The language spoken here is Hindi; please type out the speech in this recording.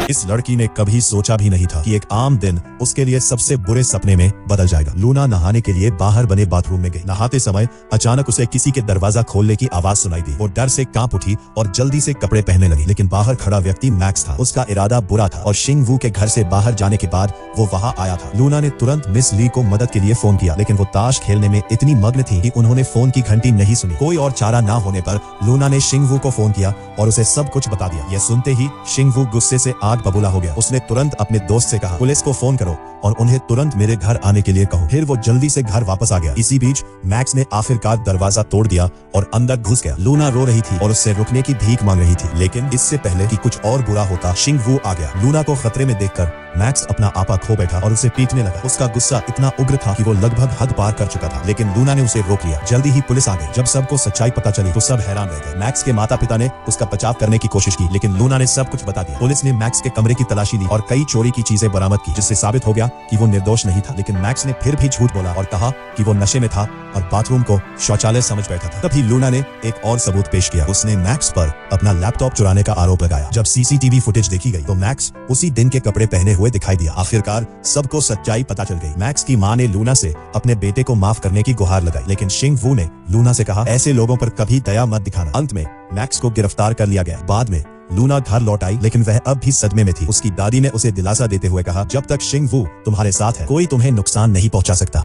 इस लड़की ने कभी सोचा भी नहीं था कि एक आम दिन उसके लिए सबसे बुरे सपने में बदल जाएगा। लूना नहाने के लिए बाहर बने बाथरूम में गई। नहाते समय अचानक उसे किसी के दरवाजा खोलने की आवाज सुनाई दी। वो डर से कांप उठी और जल्दी से कपड़े पहनने लगी, लेकिन बाहर खड़ा व्यक्ति मैक्स था। उसका इरादा बुरा था और शिंग वू के घर से बाहर जाने के बाद वो वहाँ आया था। लूना ने तुरंत मिस ली को मदद के लिए फोन किया, लेकिन वो ताश खेलने में इतनी मग्न थी कि उन्होंने फोन की घंटी नहीं सुनी। कोई और चारा ना होने पर लूना ने शिंग वू को फोन किया और उसे सब कुछ बता दिया। यह सुनते ही शिंग वू गुस्से से आग बबूला हो गया। उसने तुरंत अपने दोस्त से कहा, पुलिस को फोन करो और उन्हें तुरंत मेरे घर आने के लिए कहो। फिर वो जल्दी से घर वापस आ गया। इसी बीच मैक्स ने आखिरकार दरवाजा तोड़ दिया और अंदर घुस गया। लूना रो रही थी और उससे रुकने की भीख मांग रही थी, लेकिन इससे पहले कि कुछ और बुरा होता, शिंग वू आ गया। लूना को खतरे में देखकर मैक्स अपना आपा खो बैठा और उसे पीटने लगा। उसका गुस्सा इतना उग्र था कि वो लगभग हद पार कर चुका था, लेकिन लूना ने उसे रोक लिया। जल्दी ही पुलिस आ गई। जब सबको सच्चाई पता चली तो सब हैरान रह गए। मैक्स के माता पिता ने उसका बचाव करने की कोशिश की, लेकिन लूना ने सब कुछ बता दिया। पुलिस ने मैक्स के कमरे की तलाशी ली और कई चोरी की चीजें बरामद की, जिससे साबित हो गया कि वो निर्दोष नहीं था। लेकिन मैक्स ने फिर भी झूठ बोला और कहा कि वो नशे में था और बाथरूम को शौचालय समझ बैठा था। तभी लूना ने एक और सबूत पेश किया। उसने मैक्स पर अपना लैपटॉप चुराने का आरोप लगाया। जब सीसीटीवी फुटेज देखी गई तो मैक्स उसी दिन के कपड़े पहने हुए दिखाई दिया। आखिरकार सबको सच्चाई पता चल गई। मैक्स की मां ने लूना से अपने बेटे को माफ करने की गुहार लगाई, लेकिन शिंग वू ने लूना से कहा, ऐसे लोगों पर कभी दया मत दिखाना। अंत में मैक्स को गिरफ्तार कर लिया गया। बाद में लूना घर लौट आई, लेकिन वह अब भी सदमे में थी। उसकी दादी ने उसे दिलासा देते हुए कहा, जब तक शिंग वू तुम्हारे साथ है, कोई तुम्हें नुकसान नहीं पहुंचा सकता।